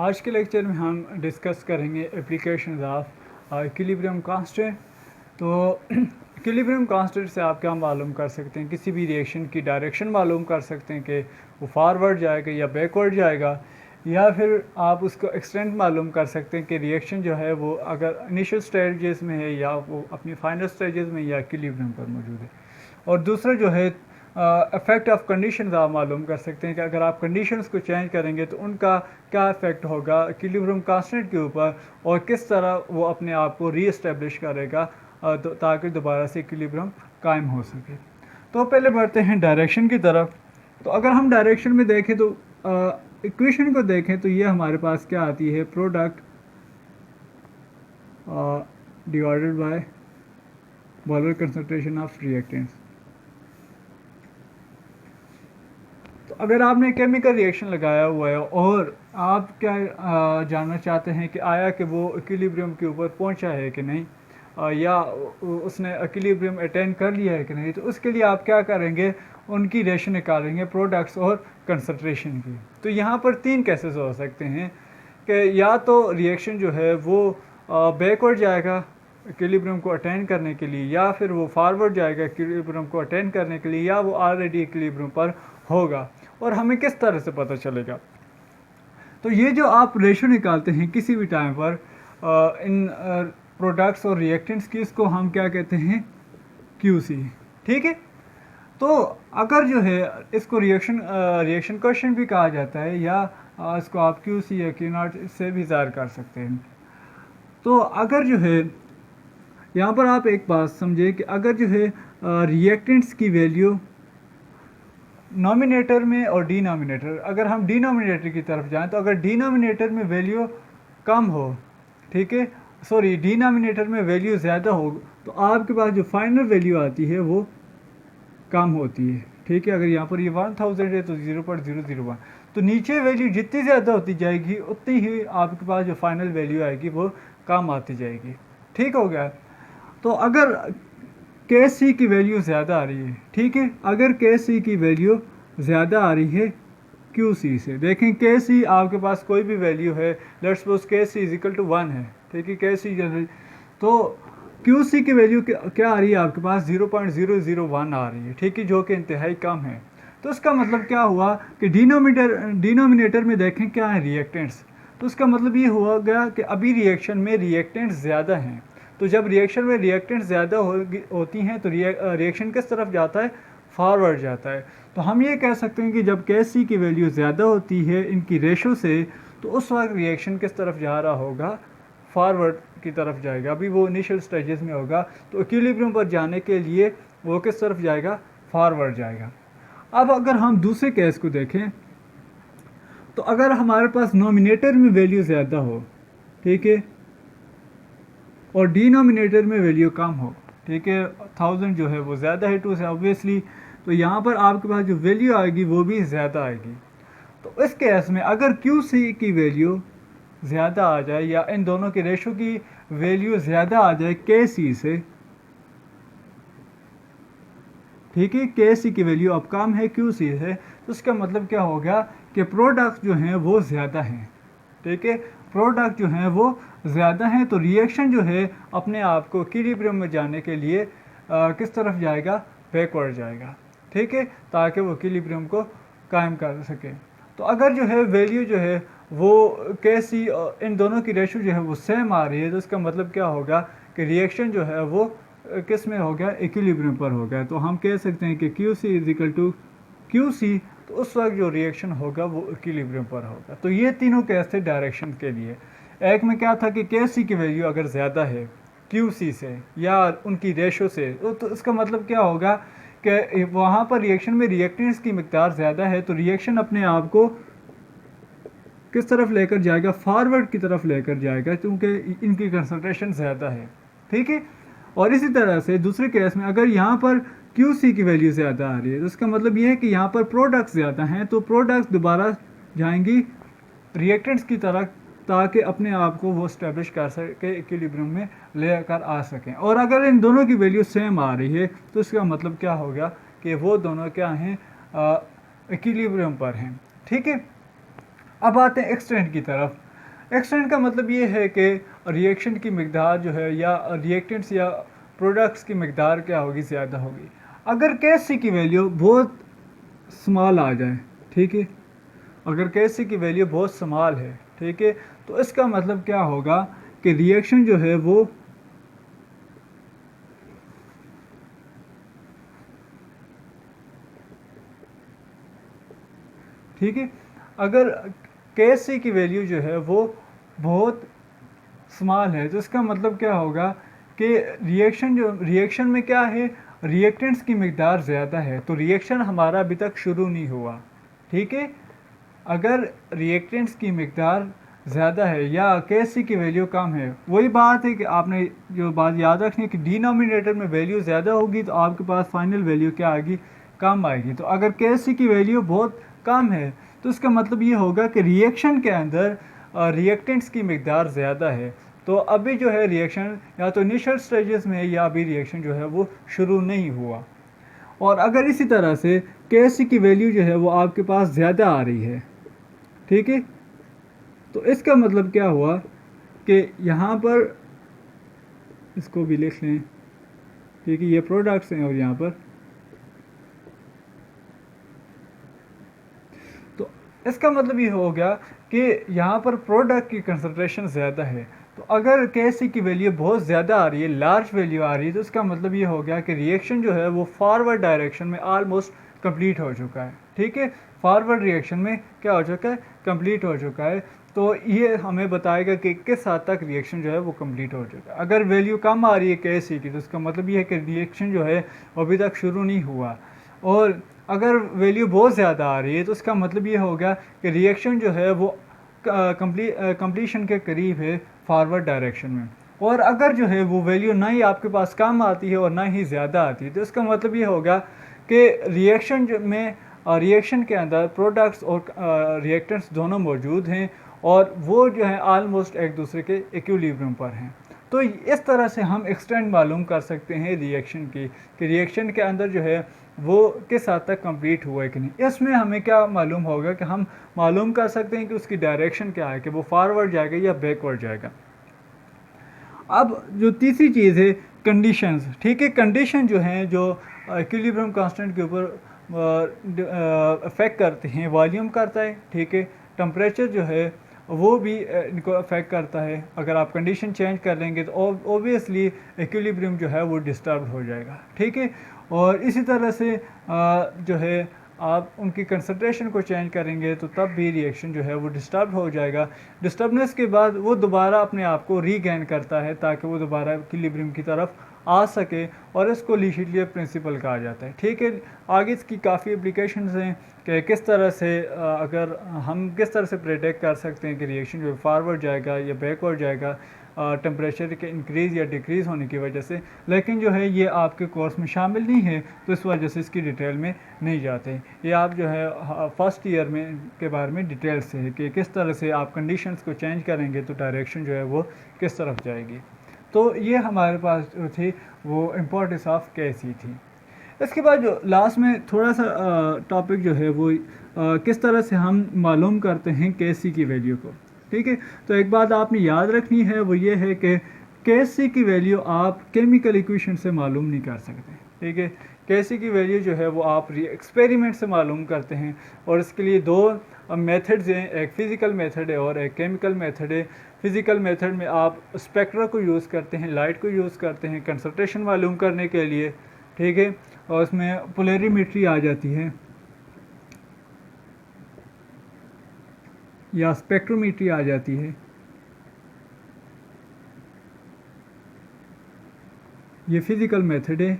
आज के लेक्चर में हम डिस्कस करेंगे एप्लीकेशन ऑफ इक्विलिब्रियम कांस्टेंट। तो इक्विलिब्रियम कांस्टेंट से आप क्या मालूम कर सकते हैं, किसी भी रिएक्शन की डायरेक्शन मालूम कर सकते हैं कि वो फॉरवर्ड जाएगा या बैकवर्ड जाएगा, या फिर आप उसको एक्सटेंट मालूम कर सकते हैं कि रिएक्शन जो है वो अगर इनिशियल स्टेजेस में है या वो अपनी फाइनल स्टेजेस में या इक्विलिब्रियम पर मौजूद है। और दूसरा जो है इफ़ेक्ट ऑफ कंडीशंस आप मालूम कर सकते हैं कि अगर आप कंडीशंस को चेंज करेंगे तो उनका क्या इफ़ेक्ट होगा इक्विलिब्रियम कांस्टेंट के ऊपर, और किस तरह वो अपने आप को री एस्टेब्लिश करेगा ताकि दोबारा से इक्विलिब्रियम कायम हो सके। तो पहले बढ़ते हैं डायरेक्शन की तरफ। तो अगर हम डायरेक्शन में देखें तो इक्वेशन को देखें तो ये हमारे पास क्या आती है, product divided by molar concentration of reactants. तो अगर आपने केमिकल रिएक्शन लगाया हुआ है और आप क्या जानना चाहते हैं कि आया कि वो इक्विलिब्रियम के ऊपर पहुंचा है कि नहीं, या उसने इक्विलिब्रियम अटेन कर लिया है कि नहीं, तो उसके लिए आप क्या करेंगे, उनकी रेशो निकालेंगे प्रोडक्ट्स और कंसंट्रेशन की। तो यहाँ पर तीन केसेस हो सकते हैं कि या तो रिएक्शन जो है वो बैकवर्ड जाएगा इक्विलिब्रियम को अटेन करने के लिए, या फिर वो फॉरवर्ड जाएगा इक्विलिब्रियम को अटेन करने के लिए, या वो ऑलरेडी इक्विलिब्रियम पर होगा। और हमें किस तरह से पता चलेगा? तो ये जो आप रेशो निकालते हैं किसी भी टाइम पर इन प्रोडक्ट्स और रिएक्टेंट्स की, इसको हम क्या कहते हैं, QC। ठीक है। तो अगर जो है इसको रिएक्शन क्वेश्चन भी कहा जाता है, या इसको आप QC या Q0 से भी ज़ाहिर कर सकते हैं। तो अगर जो है यहाँ पर आप एक बात समझे कि अगर जो है रिएक्टेंट्स की वैल्यू नॉमिनेटर में और डिनोमिनेटर, अगर हम डिनोमिनेटर की तरफ जाएं तो अगर डिनोमिनेटर में वैल्यू कम हो, ठीक है, सॉरी डिनोमिनेटर में वैल्यू ज़्यादा हो, तो आपके पास जो फाइनल वैल्यू आती है वो कम होती है। ठीक है। अगर यहाँ पर ये 1000 है तो 0.001, तो नीचे वैल्यू जितनी ज़्यादा होती जाएगी उतनी ही आपके पास जो फाइनल वैल्यू आएगी वो कम आती जाएगी। ठीक हो गया। तो अगर KC की वैल्यू ज़्यादा आ रही है, ठीक है, अगर KC की वैल्यू ज़्यादा आ रही है QC से, देखें KC आपके पास कोई भी वैल्यू है, लेट्स सपोज KC = 1 है, ठीक है, KC जनरल, तो QC की वैल्यू क्या आ रही है आपके पास, 0.001 आ रही है, ठीक है, जो कि इंतहाई कम है। तो इसका मतलब क्या हुआ कि डिनोमिनेटर में देखें क्या है, रिएक्टेंट्स, तो इसका मतलब ये हुआ गया कि अभी रिएक्शन में रिएक्टेंट्स ज़्यादा हैं। तो जब रिएक्शन में रिएक्टेंट्स ज़्यादा होती हैं तो रिएक्शन किस तरफ जाता है, फॉरवर्ड जाता है। तो हम ये कह सकते हैं कि जब KC की वैल्यू ज़्यादा होती है इनकी रेशो से, तो उस वक्त रिएक्शन किस तरफ जा रहा होगा, फॉरवर्ड की तरफ जाएगा। अभी वो इनिशियल स्टेजेस में होगा, तो इक्विलिब्रियम पर जाने के लिए वो किस तरफ जाएगा, फॉरवर्ड जाएगा। अब अगर हम दूसरे केस को देखें तो अगर हमारे पास नॉमिनेटर में वैल्यू ज़्यादा हो, ठीक है, और डिनोमिनेटर में वैल्यू कम हो, ठीक है, 1000 जो है वो ज़्यादा है 2 से ऑब्वियसली, तो यहाँ पर आपके पास जो वैल्यू आएगी वो भी ज़्यादा आएगी। तो इस केस में अगर QC की वैल्यू ज़्यादा आ जाए, या इन दोनों के रेशो की वैल्यू ज़्यादा आ जाए KC से, ठीक है, KC की वैल्यू अब कम है QC से, तो इसका मतलब क्या हो गया कि प्रोडक्ट जो हैं वो ज़्यादा हैं, ठीक है, प्रोडक्ट जो हैं वो ज़्यादा हैं। तो रिएक्शन जो है अपने आप को इक्विलिब्रियम में जाने के लिए किस तरफ जाएगा, बैकवर्ड जाएगा, ठीक है, ताकि वो इक्विलिब्रियम को कायम कर सके। तो अगर जो है वैल्यू जो है वो KC इन दोनों की रेशो जो है वो सेम आ रही है, तो इसका मतलब क्या होगा कि रिएक्शन जो है वो किस में हो गया, इक्विलिब्रियम पर हो गया। तो हम कह सकते हैं कि QC = QC, तो उस वक्त जो रिएक्शन होगा वो इक्विलिब्रियम पर होगा। तो ये तीनों केस थे डायरेक्शन के लिए। एक में क्या था कि KC की वैल्यू अगर ज़्यादा है QC से या उनकी रेशो से, तो इसका मतलब क्या होगा कि वहाँ पर रिएक्शन में रिएक्टेंट्स की मिक़दार ज़्यादा है, तो रिएक्शन अपने आप को किस तरफ लेकर जाएगा, फॉरवर्ड की तरफ लेकर जाएगा, क्योंकि इनकी कंसंट्रेशन ज़्यादा है, ठीक है। और इसी तरह से दूसरे केस में अगर यहाँ पर QC की वैल्यू ज़्यादा आ रही है, तो इसका मतलब ये है कि यहाँ पर प्रोडक्ट्स ज़्यादा हैं, तो प्रोडक्ट्स दोबारा जाएंगी रिएक्टेंट्स की तरफ, ताकि अपने आप को वो स्टैब्लिश कर सके, इक्विलिब्रियम में लेकर आ सकें। और अगर इन दोनों की वैल्यू सेम आ रही है, तो इसका मतलब क्या होगा कि वो दोनों क्या हैं, इक्विलिब्रियम पर हैं, ठीक है। अब आते हैं एक्सटेंट की तरफ। एक्सटेंट का मतलब ये है कि रिएक्शन की मकदार जो है या रिएक्टेंट्स या प्रोडक्ट्स की मकदार क्या होगी, ज़्यादा होगी। अगर KC की वैल्यू बहुत स्मॉल आ जाए, ठीक है, अगर KC की वैल्यू बहुत स्मॉल है, ठीक है, तो इसका मतलब क्या होगा कि रिएक्शन जो है वो ठीक है, अगर KC की वैल्यू जो है वो बहुत स्मॉल है तो इसका मतलब क्या होगा कि रिएक्शन में क्या है, रिएक्टेंट्स की मकदार ज़्यादा है, तो रिएक्शन हमारा अभी तक शुरू नहीं हुआ, ठीक है। अगर रिएक्टेंट्स की मकदार ज़्यादा है या KC की वैल्यू कम है, वही बात है कि आपने जो बात याद रखनी है कि डिनोमिनेटर में वैल्यू ज़्यादा होगी तो आपके पास फाइनल वैल्यू क्या आएगी, कम आएगी। तो अगर KC की वैल्यू बहुत कम है तो इसका मतलब ये होगा कि रिएक्शन के अंदर रिएक्टेंट्स की मकदार ज़्यादा है, तो अभी जो है रिएक्शन या तो इनिशियल स्टेजेस में है या अभी रिएक्शन जो है वो शुरू नहीं हुआ। और अगर इसी तरह से KC की वैल्यू जो है वो आपके पास ज़्यादा आ रही है, ठीक है, तो इसका मतलब क्या हुआ कि यहाँ पर इसको भी लिख लें, ठीक है, ये प्रोडक्ट्स हैं और यहाँ पर, तो इसका मतलब ये हो गया कि यहाँ पर प्रोडक्ट की कंसंट्रेशन ज़्यादा है। तो अगर KC की वैल्यू बहुत ज़्यादा आ रही है, लार्ज वैल्यू आ रही है, तो इसका मतलब ये हो गया कि रिएक्शन जो है वो फॉरवर्ड डायरेक्शन में ऑलमोस्ट कंप्लीट हो चुका है, ठीक है, फॉरवर्ड रिएक्शन में क्या हो चुका है, कंप्लीट हो चुका है। तो ये हमें बताएगा कि किस हद तक रिएक्शन जो है वो कंप्लीट हो चुका है। अगर वैल्यू कम आ रही है KC की तो इसका मतलब ये है कि रिएक्शन जो है अभी तक शुरू नहीं हुआ, और अगर वैल्यू बहुत ज़्यादा आ रही है तो इसका मतलब ये हो गया कि रिएक्शन जो है वो कंप्लीशन के करीब है फॉरवर्ड डायरेक्शन में। और अगर जो है वो वैल्यू ना ही आपके पास कम आती है और ना ही ज़्यादा आती है तो इसका मतलब ये होगा कि रिएक्शन के अंदर प्रोडक्ट्स और रिएक्टेंट्स दोनों मौजूद हैं और वो जो है आलमोस्ट एक दूसरे के इक्विलिब्रियम पर हैं। तो इस तरह से हम एक्सटेंट मालूम कर सकते हैं रिएक्शन की, कि रिएक्शन के अंदर जो है वो किस हद तक कंप्लीट हुआ है कि नहीं। इसमें हमें क्या मालूम होगा कि हम मालूम कर सकते हैं कि उसकी डायरेक्शन क्या है, कि वो फॉरवर्ड जाएगा या बैकवर्ड जाएगा। अब जो तीसरी चीज़ है कंडीशंस, ठीक है, कंडीशन जो हैं जो इक्विलिब्रियम कांस्टेंट के ऊपर अफेक्ट करते हैं, वॉल्यूम करता है, ठीक है, टेम्परेचर जो है वो भी इनको अफेक्ट करता है। अगर आप कंडीशन चेंज कर लेंगे तो ऑब्वियसली इक्विलिब्रियम जो है वो डिस्टर्ब हो जाएगा, ठीक है। और इसी तरह से जो है आप उनकी कंसंट्रेशन को चेंज करेंगे तो तब भी रिएक्शन जो है वो डिस्टर्ब हो जाएगा। डिस्टर्बनेस के बाद वो दोबारा अपने आप को रीगेन करता है ताकि वो दोबारा इक्विलिब्रियम की तरफ आ सके, और इसको लीशिलियर प्रिंसिपल कहा जाता है, ठीक है। आगे इसकी काफ़ी एप्लीकेशंस हैं कि किस तरह से अगर हम किस तरह से प्रेडिक्ट कर सकते हैं कि रिएक्शन जो फॉरवर्ड जाएगा या बैकवर्ड जाएगा टेम्परेचर के इंक्रीज़ या डिक्रीज़ होने की वजह से, लेकिन जो है ये आपके कोर्स में शामिल नहीं है तो इस वजह से इसकी डिटेल में नहीं जाते। ये आप जो है फर्स्ट ईयर में के बारे में डिटेल से है कि किस तरह से आप कंडीशंस को चेंज करेंगे तो डायरेक्शन जो है वो किस तरफ जाएगी। तो ये हमारे पास जो थी वो इम्पोर्टेंस ऑफ KC थी। इसके बाद जो लास्ट में थोड़ा सा टॉपिक जो है वो किस तरह से हम मालूम करते हैं KC की वैल्यू को, ठीक है। तो एक बात आपने याद रखनी है वो ये है कि KC की वैल्यू आप केमिकल इक्वेशन से मालूम नहीं कर सकते, ठीक है। KC की वैल्यू जो है वो आप एक्सपेरिमेंट से मालूम करते हैं, और इसके लिए दो मेथड्स हैं, एक फ़िज़िकल मेथड है और एक केमिकल मेथड है। फ़िज़िकल मेथड में आप स्पेक्ट्रा को यूज़ करते हैं, लाइट को यूज़ करते हैं कंसंट्रेशन मालूम करने के लिए, ठीक है, और उसमें पोलरिमेट्री आ जाती है या स्पेक्ट्रोमेट्री आ जाती है। ये फ़िज़िकल मेथड है,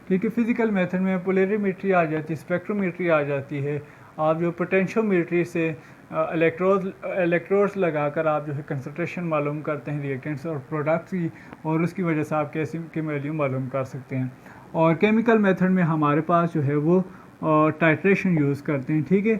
ठीक है। फ़िज़िकल मेथड में पोलरिमेट्री आ जाती है, स्पेक्ट्रोमेट्री आ जाती है। आप जो पोटेंशियोमेट्री से इलेक्ट्रोड्स लगाकर आप जो है कंसंट्रेशन मालूम करते हैं रिएक्टेंट्स और प्रोडक्ट्स की, और उसकी वजह से आप KC की वैल्यू मालूम कर सकते हैं। और केमिकल मेथड में हमारे पास जो है वो टाइट्रेशन यूज़ करते हैं, ठीक है।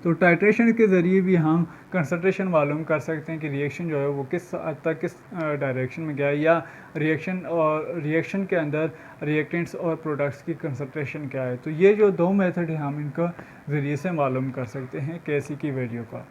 तो टाइट्रेशन के ज़रिए भी हम कंसंट्रेशन मालूम कर सकते हैं कि रिएक्शन जो है वो किस हद तक किस डायरेक्शन में गया है, या रिएक्शन के अंदर रिएक्टेंट्स और प्रोडक्ट्स की कंसंट्रेशन क्या है। तो ये जो दो मेथड है हम इनका ज़रिए से मालूम कर सकते हैं KC की वैल्यू का।